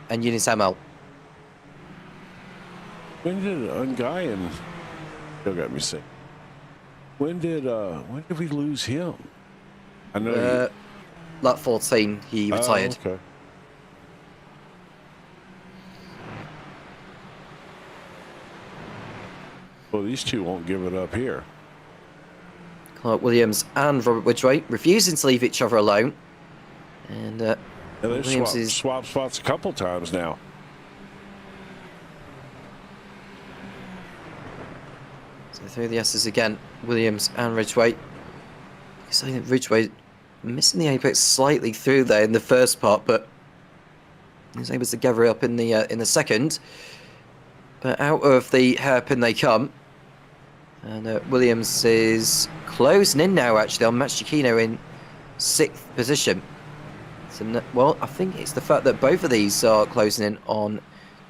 And Eunice Amel. When did Nguyen... Still got me sick. When did we lose him? I know lap 14 he retired. Okay. Well, these two won't give it up here. Clark Williams and Robert Widgway refusing to leave each other alone. And they've swapped spots a couple times now. So through the S's again, Williams and Ridgway. I think Ridgway missing the apex slightly through there in the first part, but he was able to gather up in the second. But out of the hairpin they come. And Williams is closing in now, actually, on Matt Chiquino in 6th position. So, well, I think it's the fact that both of these are closing in on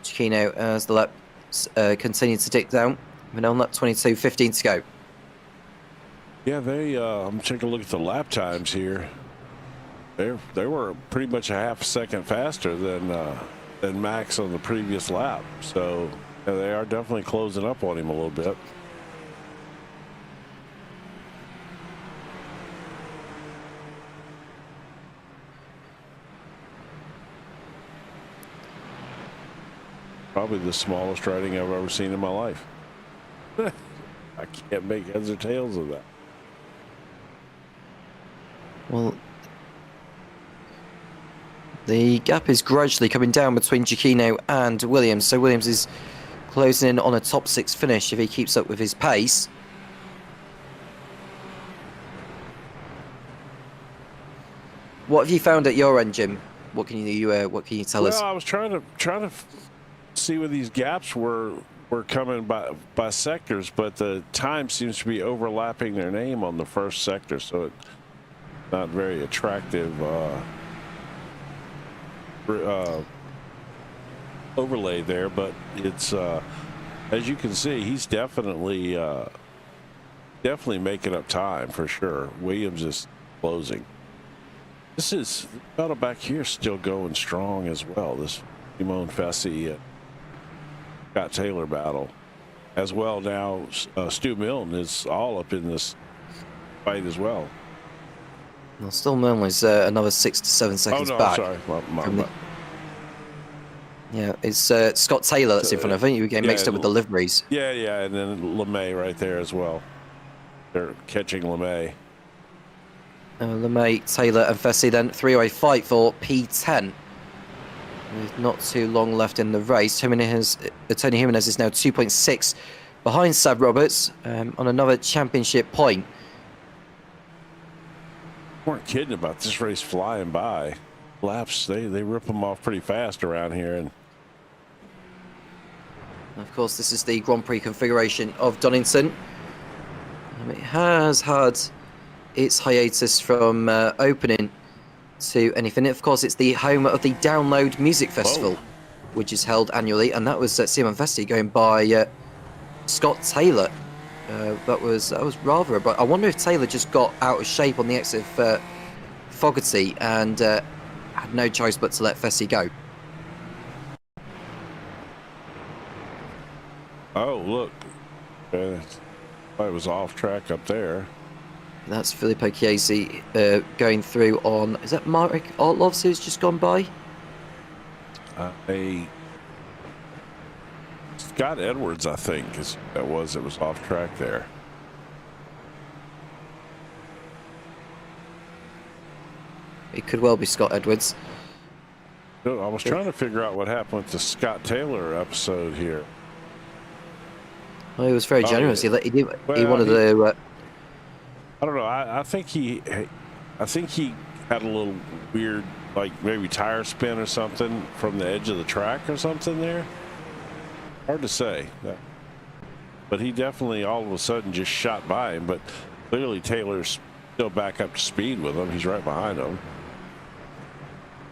Chiquino as the laps continue to tick down. We're on lap 22, 15 to go. Yeah, I'm taking a look at the lap times here. They were pretty much a half a second faster than Max on the previous lap. So yeah, they are definitely closing up on him a little bit. Probably the smallest riding I've ever seen in my life. I can't make heads or tails of that. Well, the gap is gradually coming down between Giacchino and Williams. So Williams is closing in on a top 6 finish if he keeps up with his pace. What have you found at your end, Jim? What can you tell us? Well, I was trying to see where these gaps were coming by sectors, but the time seems to be overlapping their name on the first sector, so it's not very attractive overlay there. But it's as you can see, he's definitely making up time for sure. Williams is closing. This is battle back here still going strong as well. This Simone Fessy Scott Taylor battle as well. Now Stu Milne is all up in this fight as well. Well, still Milne is another 6 to 7 seconds back. Sorry. Yeah, it's Scott Taylor that's in front of him. I think you were getting mixed up with the liveries. Yeah, and then LeMay right there as well. They're catching LeMay. LeMay, Taylor and Fessy then three-way fight for P10. With not too long left in the race. Tony Jimenez is now 2.6 behind Sab Roberts on another championship point. Weren't kidding about this race flying by. Laps, they rip them off pretty fast around here. And of course, this is the Grand Prix configuration of Donington. It has had its hiatus from opening to anything. Of course, it's the home of the Download Music Festival, which is held annually, and that was Simon Fessy going by Scott Taylor. That was rather. But I wonder if Taylor just got out of shape on the exit of Fogarty and had no choice but to let Fessy go. Oh, look. It was off track up there. That's Filippo Chiesi going through on... Is that Marek Orlovs who's just gone by? Scott Edwards, I think, it was off track there. It could well be Scott Edwards. I was trying to figure out what happened with the Scott Taylor episode here. Well, he was very generous. Yeah. He wanted to... I don't know. I think he had a little weird, like maybe tire spin or something from the edge of the track or something there. Hard to say. But he definitely all of a sudden just shot by him. But clearly Taylor's still back up to speed with him. He's right behind him.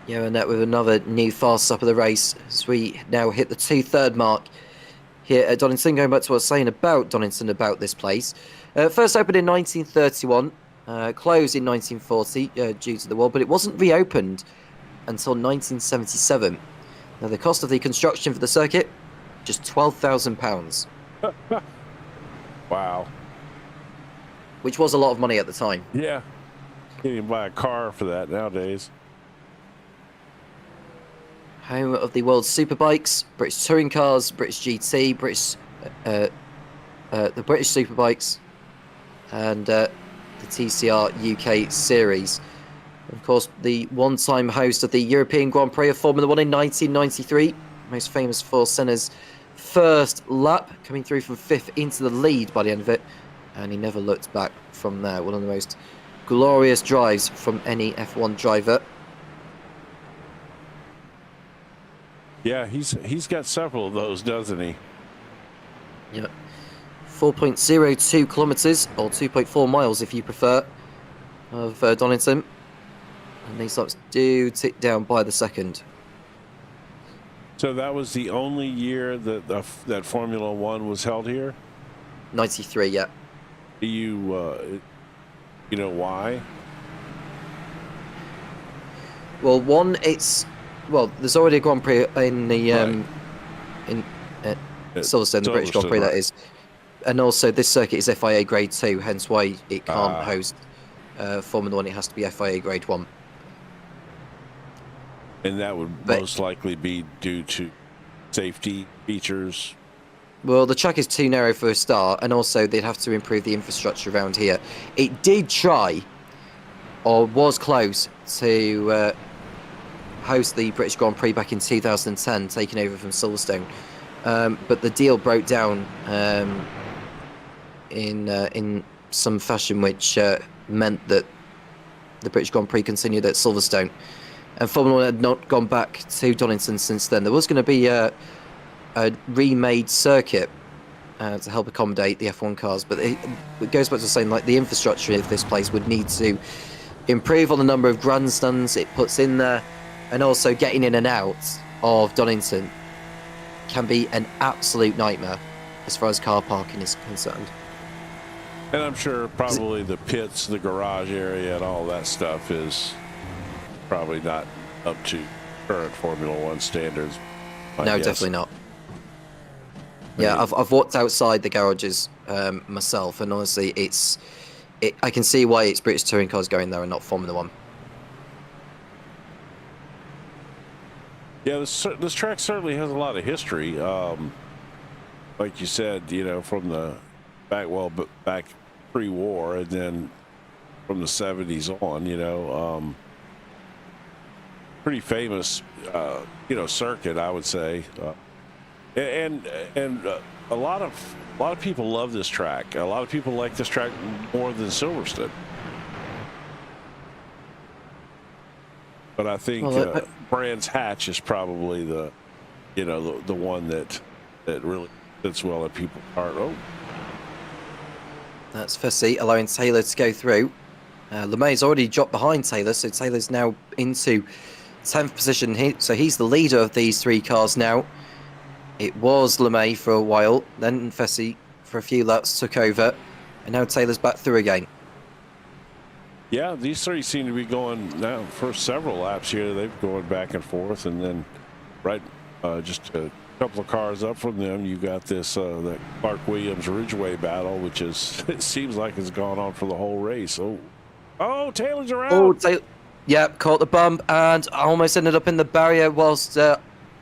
Yeah, and that with another new fast up of the race as we now hit the 2/3 mark here at Donington. Going back to what I was saying about Donington, about this place. First opened in 1931, closed in 1940 due to the war, but it wasn't reopened until 1977. Now, the cost of the construction for the circuit, just £12,000. Wow. Which was a lot of money at the time. Yeah. You can't even buy a car for that nowadays. Home of the world's superbikes, British touring cars, British GT, the British superbikes, and the TCR UK series. Of course, the one-time host of the European Grand Prix of Formula 1 in 1993, most famous for Senna's first lap, coming through from 5th into the lead by the end of it, and he never looked back from there. One of the most glorious drives from any F1 driver. Yeah, he's got several of those, doesn't he? Yep. 4.02 kilometres, or 2.4 miles if you prefer, of Donington. And these laps do tick down by the second. So that was the only year that that Formula One was held here? 93, yeah. Do you know why? Well, there's already a Grand Prix in the Silverstone, the British Grand Prix, right. that is. And also, this circuit is FIA Grade 2, hence why it can't host Formula 1. It has to be FIA Grade 1. And that would most likely be due to safety features. Well, the track is too narrow for a start, and also they'd have to improve the infrastructure around here. It did try, or was close, to host the British Grand Prix back in 2010, taking over from Silverstone. But the deal broke down in some fashion, which meant that the British Grand Prix continued at Silverstone. And Formula 1 had not gone back to Donington since then. There was going to be a remade circuit to help accommodate the F1 cars, but it goes back to saying, like, the infrastructure of this place would need to improve on the number of grandstands it puts in there, and also getting in and out of Donington can be an absolute nightmare as far as car parking is concerned. And I'm sure probably the pits, the garage area, and all that stuff is probably not up to current Formula One standards. No, definitely not. Yeah, I've walked outside the garages myself, and honestly, I can see why it's British touring cars going there and not Formula 1. Yeah, this track certainly has a lot of history. Like you said, from the back pre-war, and then from the 70s on, pretty famous, circuit, I would say. And a lot of people love this track. A lot of people like this track more than Silverstone. But I think Brands Hatch is probably the one that really fits well at people's heart. Oh, that's Fessy allowing Taylor to go through. LeMay's already dropped behind Taylor, so Taylor's now into 10th position. So he's the leader of these three cars now. It was LeMay for a while, then Fessy for a few laps took over, and now Taylor's back through again. Yeah, these three seem to be going now for several laps here. They've going back and forth, and then just a couple of cars up from them, you got this that Clark Williams Ridgeway battle, which is it seems like it's gone on for the whole race. Oh, Taylor's around. Yeah, caught the bump and almost ended up in the barrier whilst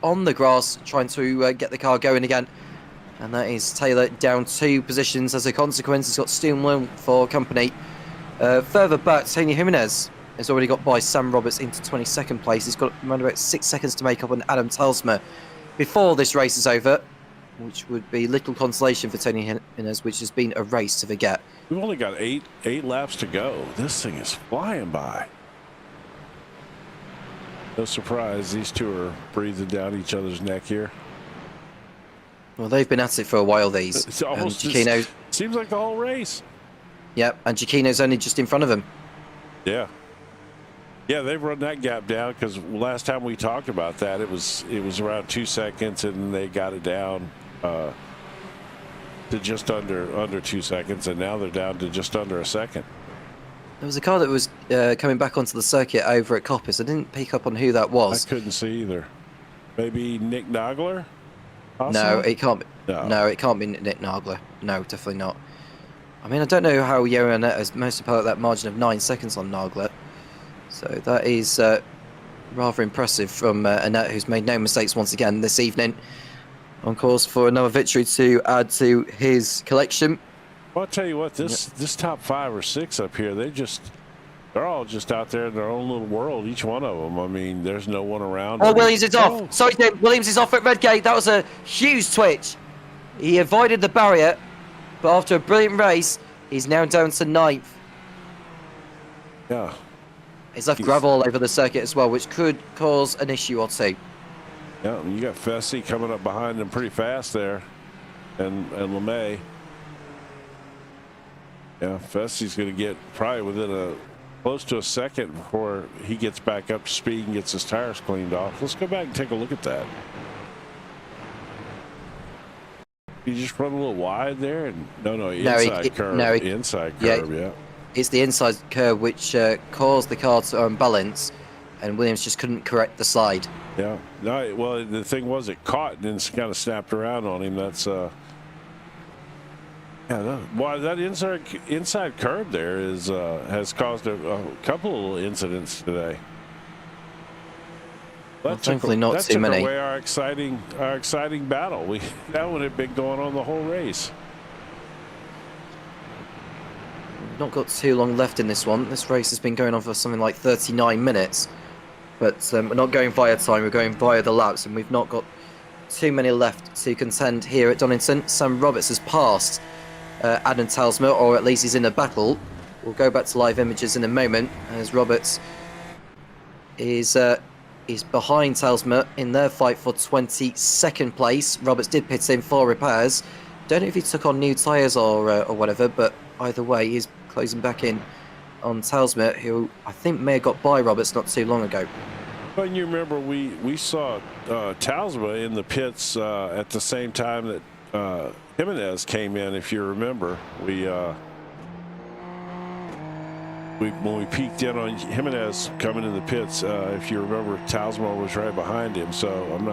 on the grass trying to get the car going again. And that is Taylor down 2 positions as a consequence. He's got Steelman for company. Further back, Tony Jimenez has already got by Sam Roberts into 22nd place. He's got around about 6 seconds to make up on Adam Telsmer before this race is over, which would be little consolation for Tony Jimenez, which has been a race to forget. We've only got eight laps to go. This thing is flying by. No surprise, these two are breathing down each other's neck here. Well, they've been at it for a while, these. It's almost seems like the whole race. Yep, and Giacchino's only just in front of him. Yeah. Yeah, they've run that gap down because last time we talked about that, it was around 2 seconds, and they got it down to just under 2 seconds, and now they're down to just under a second. There was a car that was coming back onto the circuit over at Coppice. I didn't pick up on who that was. I couldn't see either. Maybe Nick Nagler? No, it can't be. No, it can't be Nick Nagler. No, definitely not. I mean, I don't know how Ewan has managed to pull out that margin of 9 seconds on Nagler. So that is rather impressive from Annette, who's made no mistakes once again this evening. On course for another victory to add to his collection. Well, I'll tell you what, this top 5 or 6 up here, they're all just out there in their own little world, each one of them. I mean, there's no one around. Oh, Williams is off. Sorry, Tim. Williams is off at Redgate. That was a huge twitch. He avoided the barrier, but after a brilliant race, he's now down to 9th. Yeah. He's left gravel all over the circuit as well, which could cause an issue or two. Yeah, you got Fessy coming up behind him pretty fast there, and LeMay. Yeah, Fessy's going to get probably within close to a second before he gets back up to speed and gets his tires cleaned off. Let's go back and take a look at that. He just run a little wide there, and inside curve, yeah. It's the inside curve which caused the car to unbalance, and Williams just couldn't correct the slide. Yeah, no. Well, the thing was, it caught and then kind of snapped around on him. That's that inside curve there has caused a couple of little incidents today. Well, thankfully, not too many. That took away our exciting battle. That one had been going on the whole race. We've not got too long left in this one. This race has been going on for something like 39 minutes. But we're not going via time, we're going via the laps, and we've not got too many left to contend here at Donington. Sam Roberts has passed Adam Talsma, or at least he's in a battle. We'll go back to live images in a moment, as Roberts is behind Talsma in their fight for 22nd place. Roberts did pit in for repairs. Don't know if he took on new tyres or whatever, but either way, he's closing back in on Talsma, who I think may have got by Roberts not too long ago. Well, you remember we saw Talsma in the pits at the same time that Jimenez came in. If you remember, when we peeked in on Jimenez coming in the pits, if you remember, Talsma was right behind him. So I'm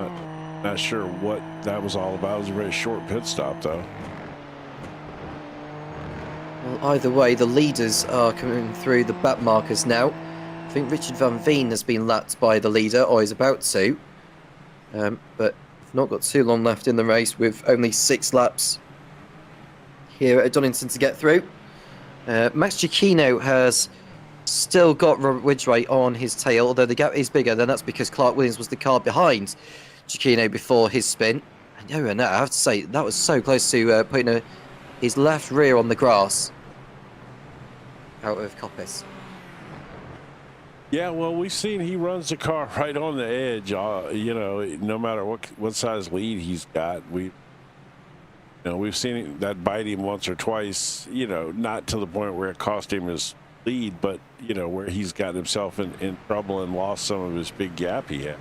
not sure what that was all about. It was a very short pit stop, though. Well, either way, the leaders are coming through the back markers now. I think Richard Van Veen has been lapped by the leader, or is about to. But we've not got too long left in the race, with only 6 laps here at Donington to get through. Max Giacchino has still got Robert Ridgway on his tail, although the gap is bigger. Then that's because Clark Williams was the car behind Giacchino before his spin. And I have to say, that was so close to putting his left rear on the grass out of Coppice. Yeah, well, we've seen he runs the car right on the edge. No matter what size lead he's got, we've seen that bite him once or twice. Not to the point where it cost him his lead, but where he's gotten himself in trouble and lost some of his big gap he had.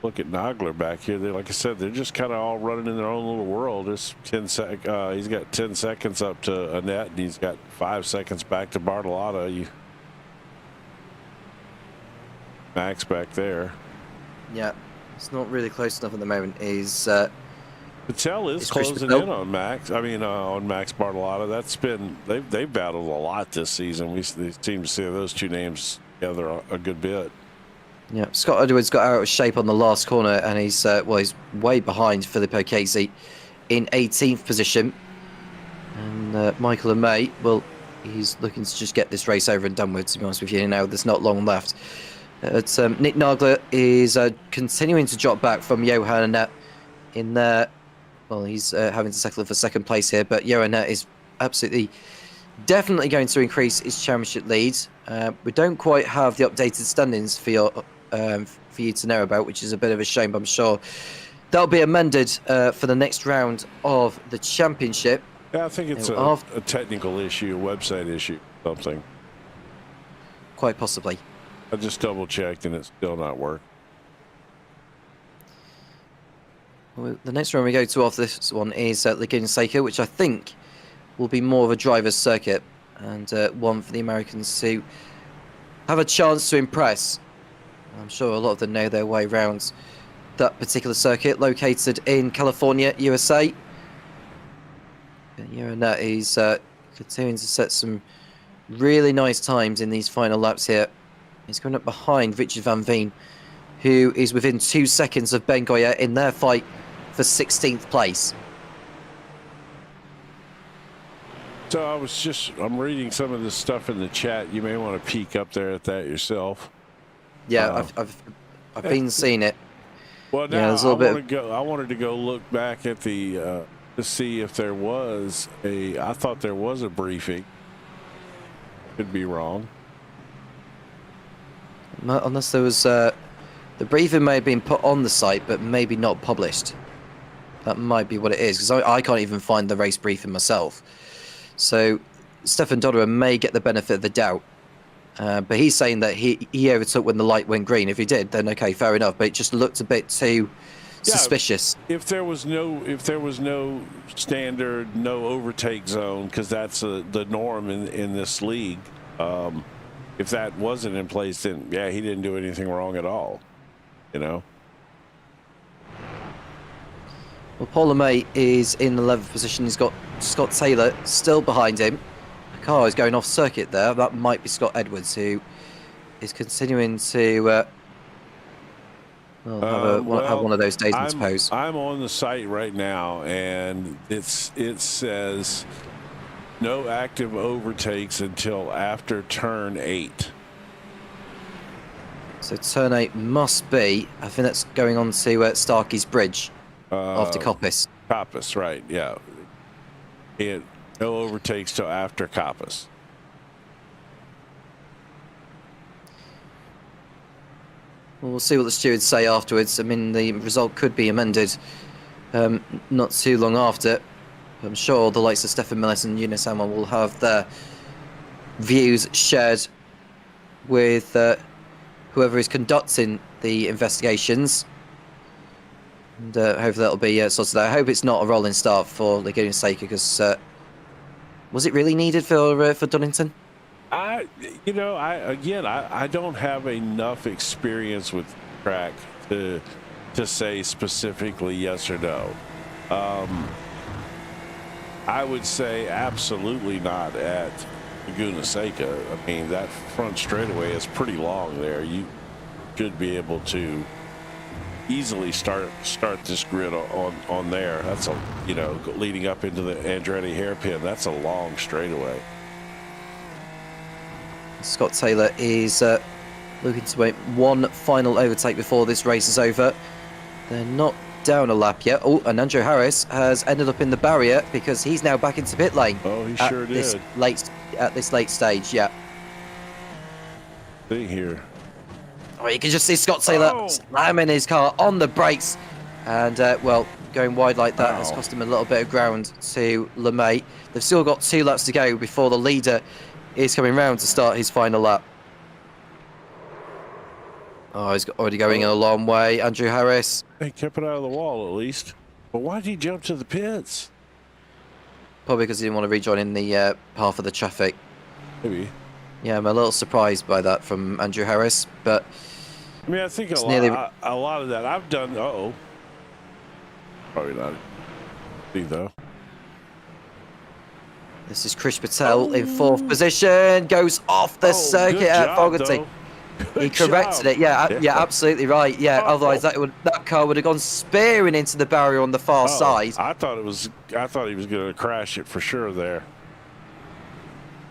look at Nagler back here. They, like I said, they're just kind of all running in their own little world. There's 10 he's got 10 seconds up to Annette, and he's got 5 seconds back to Bartolotta. Max back there. Yeah, it's not really close enough at the moment. Patel is closing in on Max. I mean, on Max Bartolotta. That's been they've battled a lot this season. We seem to see those two names together a good bit. Yeah, Scott Edwards got out of shape on the last corner, and he's he's way behind Filippo Casey in 18th position. And Michael and May, well, he's looking to just get this race over and done with. To be honest with you, now there's not long left. Nick Nagler is continuing to drop back from Johan Annette in there. Well, he's having to settle for second place here, but Johan Annette is absolutely, definitely going to increase his championship lead. We don't quite have the updated standings for you to know about, which is a bit of a shame, but I'm sure that'll be amended for the next round of the championship. Yeah, I think it's a technical issue, a website issue, something. Quite possibly. I just double checked and it's still not working. Well, the next round we go to after this one is Laguna Seca, which I think will be more of a driver's circuit, and one for the Americans to have a chance to impress. I'm sure a lot of them know their way around that particular circuit, located in California, USA. And that is continuing to set some really nice times in these final laps here. He's coming up behind Richard Van Veen, who is within 2 seconds of Ben Goya in their fight for 16th place. So I'm reading some of this stuff in the chat. You may want to peek up there at that yourself. Yeah, I've been seeing it. Well, now I wanted to go look back at the to see if there was I thought there was a briefing. Could be wrong. Unless there was the briefing may have been put on the site, but maybe not published. That might be what it is, because I can't even find the race briefing myself. So Stefan Dodderer may get the benefit of the doubt, but he's saying that he overtook when the light went green. If he did, then okay, fair enough. But it just looked a bit too suspicious. If there was no standard, no overtake zone, because that's the norm in this league. If that wasn't in place, then yeah, he didn't do anything wrong at all. You know. Well, Paul LeMay is in the 11th position. He's got Scott Taylor still behind him. The car is going off circuit there. That might be Scott Edwards, who is continuing to have one of those days, I suppose. I'm on the site right now, and it says no active overtakes until after turn 8. So turn 8 must be, I think that's going on to Starkey's Bridge after Coppice. Coppice, right, yeah. No overtakes till after Coppice. Well, we'll see what the stewards say afterwards. I mean, the result could be amended not too long after. I'm sure the likes of Stefan Millis and Eunice Hammond will have their views shared with whoever is conducting the investigations. And hopefully that'll be sorted out. I hope it's not a rolling start for Laguna Seca, because was it really needed for Donington? I don't have enough experience with track to say specifically yes or no. I would say absolutely not at Laguna Seca. I mean, that front straightaway is pretty long there. You should be able to easily start this grid on there. That's leading up into the Andretti hairpin. That's a long straightaway. Scott Taylor is looking to make one final overtake before this race is over. They're not down a lap yet. Oh, and Andrew Harris has ended up in the barrier, because he's now back into pit lane. Oh, he sure did. At this late stage, yeah. See here. Oh, you can just see Scott Taylor slamming his car on the brakes, and going wide like that has cost him a little bit of ground to LeMay. They've still got 2 laps to go before the leader is coming round to start his final lap. Oh, he's already going a long way. Andrew Harris. He kept it out of the wall at least. But why did he jump to the pits? Probably because he didn't want to rejoin in the path of the traffic. Maybe. Yeah, I'm a little surprised by that from Andrew Harris, but I mean, I think a lot of that I've done. Uh-oh. Probably not. See, though. This is Chris Patel in 4th position. Goes off the circuit at Fogarty. He corrected it. Yeah, absolutely right. Yeah, otherwise that car would have gone spearing into the barrier on the far side. I thought he was going to crash it for sure there.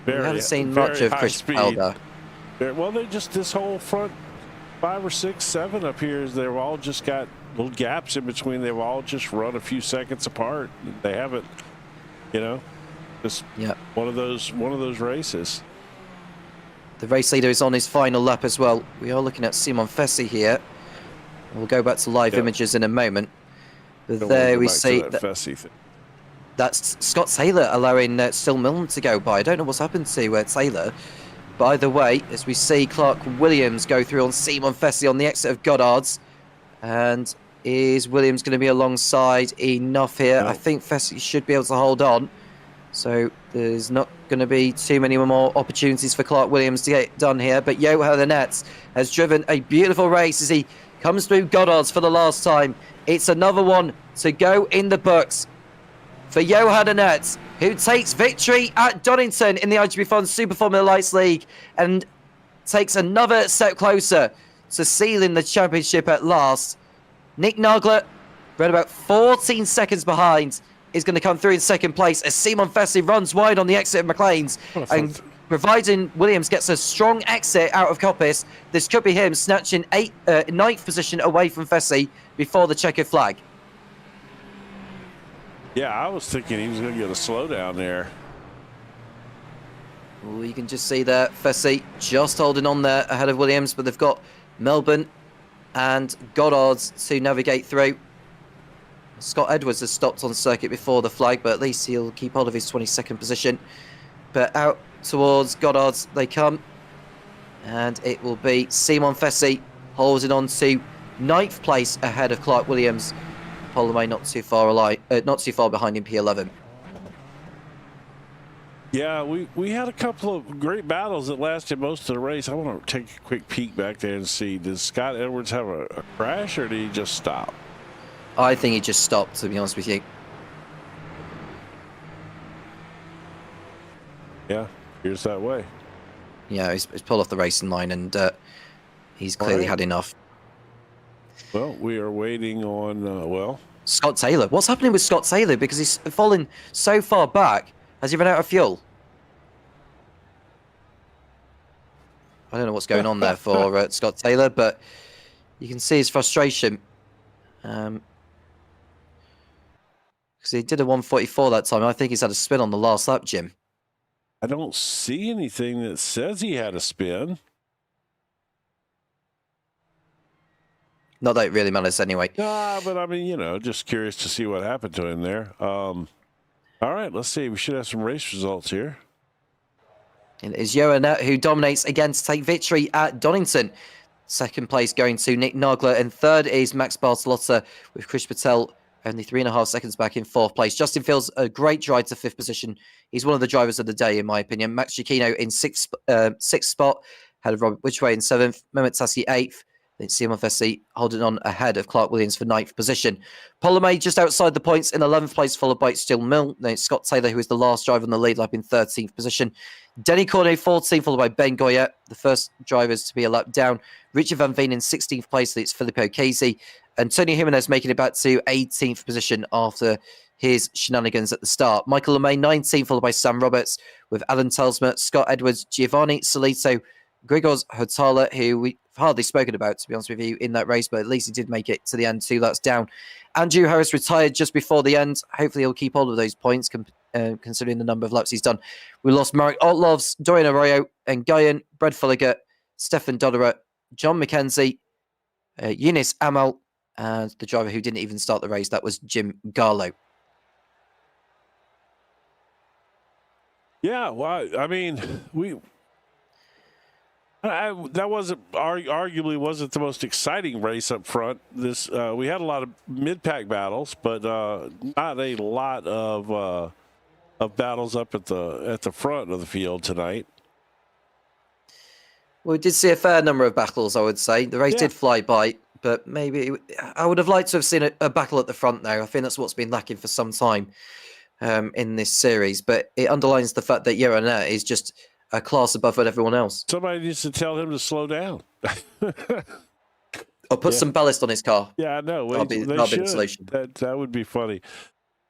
We haven't seen much of Chris Patel though. Well, they just this whole front 5 or 6, 7 up here, they've all just got little gaps in between. They've all just run a few seconds apart. They haven't, just one of those races. The race leader is on his final lap as well. We are looking at Simon Fessy here. We'll go back to live images in a moment. But there we see that's Scott Taylor allowing Still Milne to go by. I don't know what's happened to Taylor. But either way, as we see Clark Williams go through on Simon Fessy on the exit of Goddard's. And is Williams going to be alongside enough here? No. I think Fessy should be able to hold on. So there's not going to be too many more opportunities for Clark Williams to get done here. But Johan Nets has driven a beautiful race as he comes through Goddard's for the last time. It's another one to go in the books for Johan Nets, who takes victory at Donington in the iGPFun Super Formula Lights League and takes another step closer to sealing the championship at last. Nick Nagler, right about 14 seconds behind, is going to come through in 2nd place as Simon Fessy runs wide on the exit of McLean's. And providing Williams gets a strong exit out of Coppice, this could be him snatching 9th position away from Fessy before the checkered flag. Yeah, I was thinking he was going to get a slowdown there. Well, you can just see there, Fessy just holding on there ahead of Williams, but they've got Melbourne and Goddard to navigate through. Scott Edwards has stopped on circuit before the flag, but at least he'll keep hold of his 22nd position. But out towards Goddard they come, and it will be Simon Fessy holding on to 9th place ahead of Clark Williams. Polomay not too far behind in P11. Yeah, we had a couple of great battles that lasted most of the race. I want to take a quick peek back there and see, did Scott Edwards have a crash or did he just stop? I think he just stopped, to be honest with you. Yeah, here's that way. Yeah, he's pulled off the racing line and he's clearly had enough. Well, we are waiting on, Scott Taylor. What's happening with Scott Taylor? Because he's fallen so far back. Has he run out of fuel? I don't know what's going on there for Scott Taylor, but you can see his frustration. Because he did a 144 that time. I think he's had a spin on the last lap, Jim. I don't see anything that says he had a spin. Not that it really matters anyway. Nah, but I mean, just curious to see what happened to him there. All right, let's see. We should have some race results here. It is Johan who dominates again to take victory at Donington. 2nd place going to Nick Nagler, and 3rd is Max Bartolotta with Chris Patel only 3.5 seconds back in 4th place. Justin Fields, a great drive to 5th position. He's one of the drivers of the day, in my opinion. Max Giacchino in 6th spot, ahead of Robert Whichway in 7th, Mehmet Tassi 8th. Then Simon Fessy holding on ahead of Clark Williams for 9th position. Polomay just outside the points in 11th place, followed by Still Milne. Then it's Scott Taylor, who is the last driver on the lead lap in 13th position. Denny Cornet 14th, followed by Ben Goyette, the first drivers to be a lap down. Richard Van Veen in 16th place, it's Filippo Casey. Antonio Jimenez making it back to 18th position after his shenanigans at the start. Michael LeMay 19th, followed by Sam Roberts, with Alan Telsmer, Scott Edwards, Giovanni Solito, Grigors Hotala, who we've hardly spoken about, to be honest with you, in that race, but at least he did make it to the end, 2 laps down. Andrew Harris retired just before the end. Hopefully he'll keep hold of those points, considering the number of laps he's done. We lost Marek Otlovs, Dorian Arroyo, and Guyan, Brad Fulliger, Stefan Dodderer, John McKenzie, Eunice Amal, and the driver who didn't even start the race, that was Jim Garlow. Yeah, well, I mean, That wasn't arguably wasn't the most exciting race up front. This we had a lot of mid-pack battles, but not a lot of battles up at the front of the field tonight. Well, we did see a fair number of battles, I would say. The race did fly by, but maybe I would have liked to have seen a battle at the front there. I think that's what's been lacking for some time in this series. But it underlines the fact that Ewan is just a class above everyone else. Somebody needs to tell him to slow down. Or put some ballast on his car. Yeah, I know. That'll be the solution. That would be funny.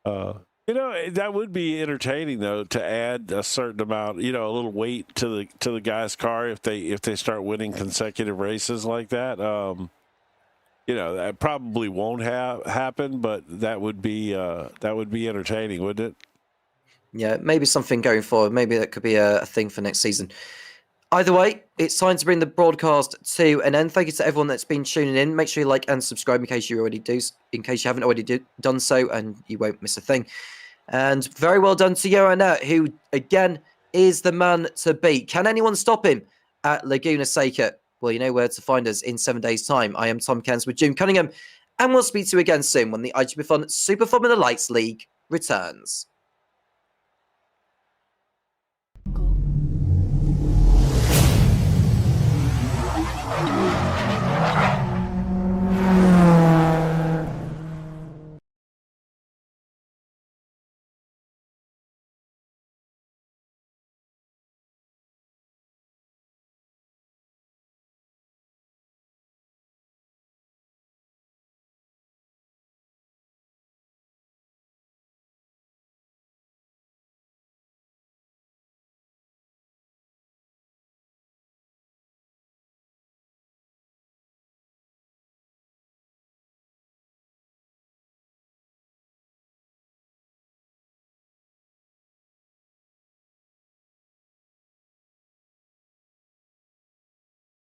That would be entertaining though, to add a certain amount, a little weight to the guy's car if they start winning consecutive races like that. That probably won't happen, but that would be entertaining, wouldn't it? Yeah, maybe something going forward. Maybe that could be a thing for next season. Either way, it's time to bring the broadcast to an end. Thank you to everyone that's been tuning in. Make sure you like and subscribe in case you haven't already done so, and you won't miss a thing. And very well done to Ewan, who again is the man to beat. Can anyone stop him at Laguna Seca? Well, you know where to find us in 7 days' time. I am Tom Cairns with June Cunningham, and we'll speak to you again soon when the iGPFun Super Formula Lights League returns.